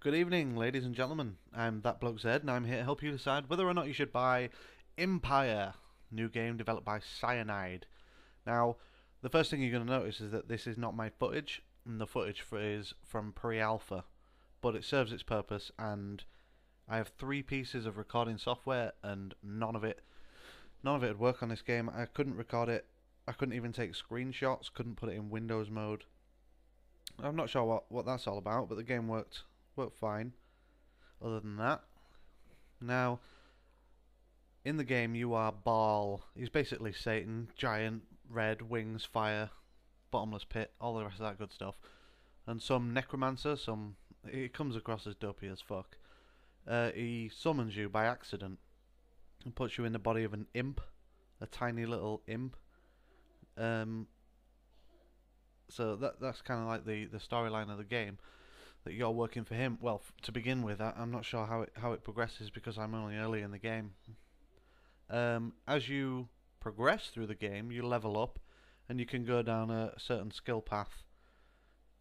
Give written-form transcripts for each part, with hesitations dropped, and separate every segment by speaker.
Speaker 1: Good evening, ladies and gentlemen. I'm Thatbloke Zed, and I'm here to help you decide whether or not you should buy Impire, new game developed by Cyanide. Now, the first thing you're going to notice is that this is not my footage, and the footage is from pre-alpha, but it serves its purpose, and I have three pieces of recording software, and none of it would work on this game. I couldn't record it. I couldn't even take screenshots. Couldn't put it in Windows mode. I'm not sure what that's all about, but the game worked fine. Other than that, now in the game you are Baal. He's basically Satan, giant, red, wings, fire, bottomless pit, all the rest of that good stuff. And some necromancer, he comes across as dopey as fuck. He summons you by accident and puts you in the body of an imp, a tiny little imp. Um, so that's kind of like the storyline of the game, that you're working for him. Well, to begin with, I'm not sure how it progresses because I'm only early in the game. As you progress through the game, you level up, and you can go down a certain skill path,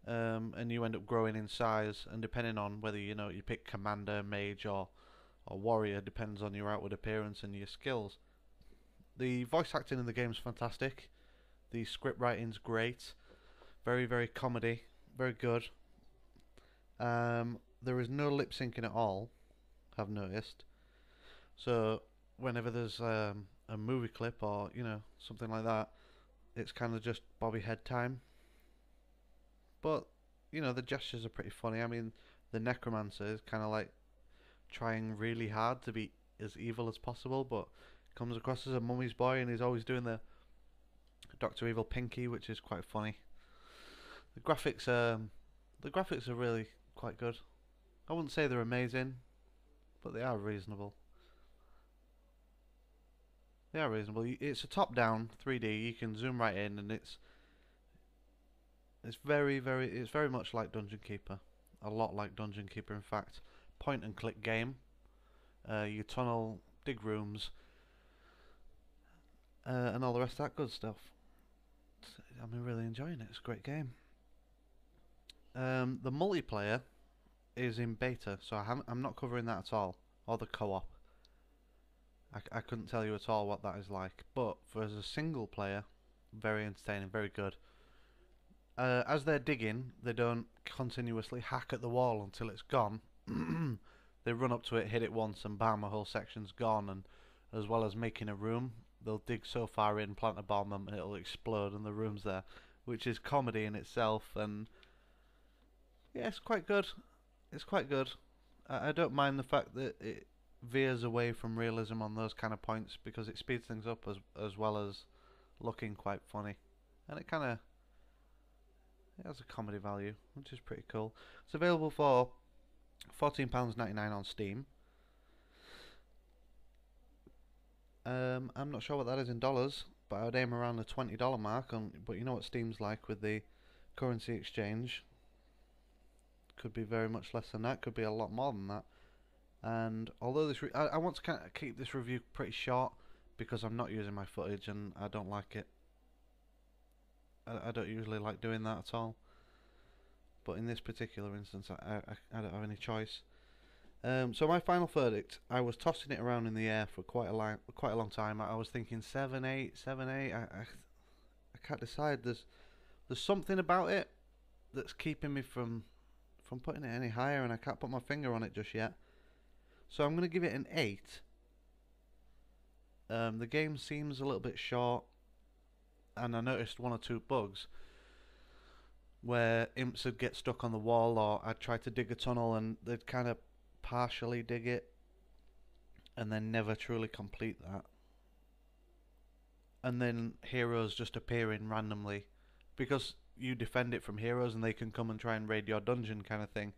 Speaker 1: and you end up growing in size. And depending on whether you pick commander, mage, or warrior, depends on your outward appearance and your skills. The voice acting in the game is fantastic. The script writing's great. Very, very comedy. Very good. There is no lip syncing at all, I've noticed. So whenever there's a movie clip or something like that, it's kind of just Bobby Head time. But the gestures are pretty funny. I mean, the necromancer is kind of like trying really hard to be as evil as possible, but comes across as a mummy's boy, and he's always doing the Doctor Evil Pinky, which is quite funny. The graphics are really quite good. I wouldn't say they're amazing, but they are reasonable. They are reasonable. It's a top-down 3D. You can zoom right in, and it's very much like Dungeon Keeper. A lot like Dungeon Keeper, in fact. Point and click game. You tunnel, dig rooms, and all the rest of that good stuff. I'm really enjoying it. It's a great game. The multiplayer is in beta, so I'm not covering that at all, or the co-op. I couldn't tell you at all what that is like, but for as a single player, very entertaining, very good. As they're digging, they don't continuously hack at the wall until it's gone. They run up to it, hit it once, and bam, a whole section's gone. And as well as making a room, they'll dig so far in, plant a bomb, and it'll explode, and the room's there, which is comedy in itself. And yeah, it's quite good. It's quite good. I don't mind the fact that it veers away from realism on those kind of points, because it speeds things up as well as looking quite funny, and it has a comedy value, which is pretty cool. It's available for £14.99 on Steam. I'm not sure what that is in dollars, but I would aim around the $20 mark. But you know what Steam's like with the currency exchange. Could be very much less than that. Could be a lot more than that. And although I want to kind of keep this review pretty short, because I'm not using my footage and I don't like it. I don't usually like doing that at all. But in this particular instance, I don't have any choice. So my final verdict, I was tossing it around in the air for quite a long time. I was thinking 7, 8, 7, 8. I can't decide. There's something about it that's keeping me from putting it any higher, and I can't put my finger on it just yet. So I'm going to give it an 8. The game seems a little bit short, and I noticed one or two bugs where imps would get stuck on the wall, or I'd try to dig a tunnel and they'd kind of partially dig it and then never truly complete that. And then heroes just appearing randomly because you defend it from heroes, and they can come and try and raid your dungeon kind of thing.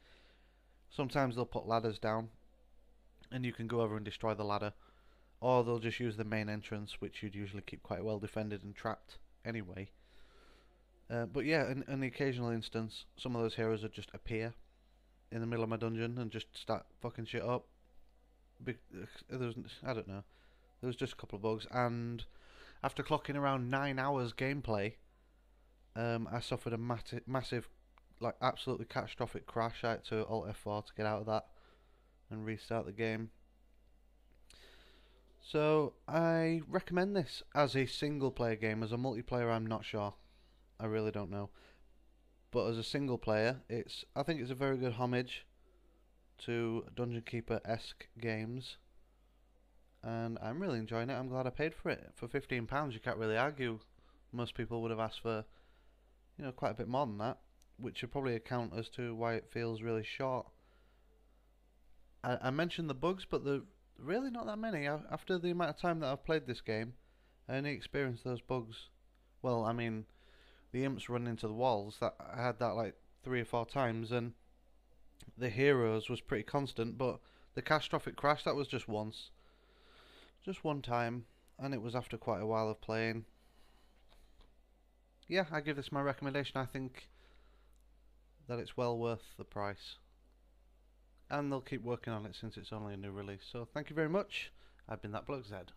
Speaker 1: Sometimes they'll put ladders down and you can go over and destroy the ladder, or they'll just use the main entrance, which you'd usually keep quite well defended and trapped anyway. But yeah, in the occasional instance, some of those heroes would just appear in the middle of my dungeon and just start fucking shit up. I don't know. There was just a couple of bugs, and after clocking around 9 hours gameplay, I suffered a massive like absolutely catastrophic crash. I had to Alt F4 to get out of that and restart the game. So I recommend this as a single player game. As a multiplayer, I'm not sure. I really don't know. But as a single player, I think it's a very good homage to Dungeon Keeper-esque games, and I'm really enjoying it. I'm glad I paid for it. For £15, you can't really argue. Most people would have asked for, quite a bit more than that, which would probably account as to why it feels really short. I mentioned the bugs, but they're really not that many. After the amount of time that I've played this game, I only experienced those bugs. Well, I mean, the imps running into the walls, that I had that like 3 or 4 times, and the heroes was pretty constant, but the catastrophic crash, that was just once. Just one time, and it was after quite a while of playing. Yeah, I give this my recommendation. I think that it's well worth the price. And they'll keep working on it since it's only a new release. So thank you very much. I've been Thatbloke Zed.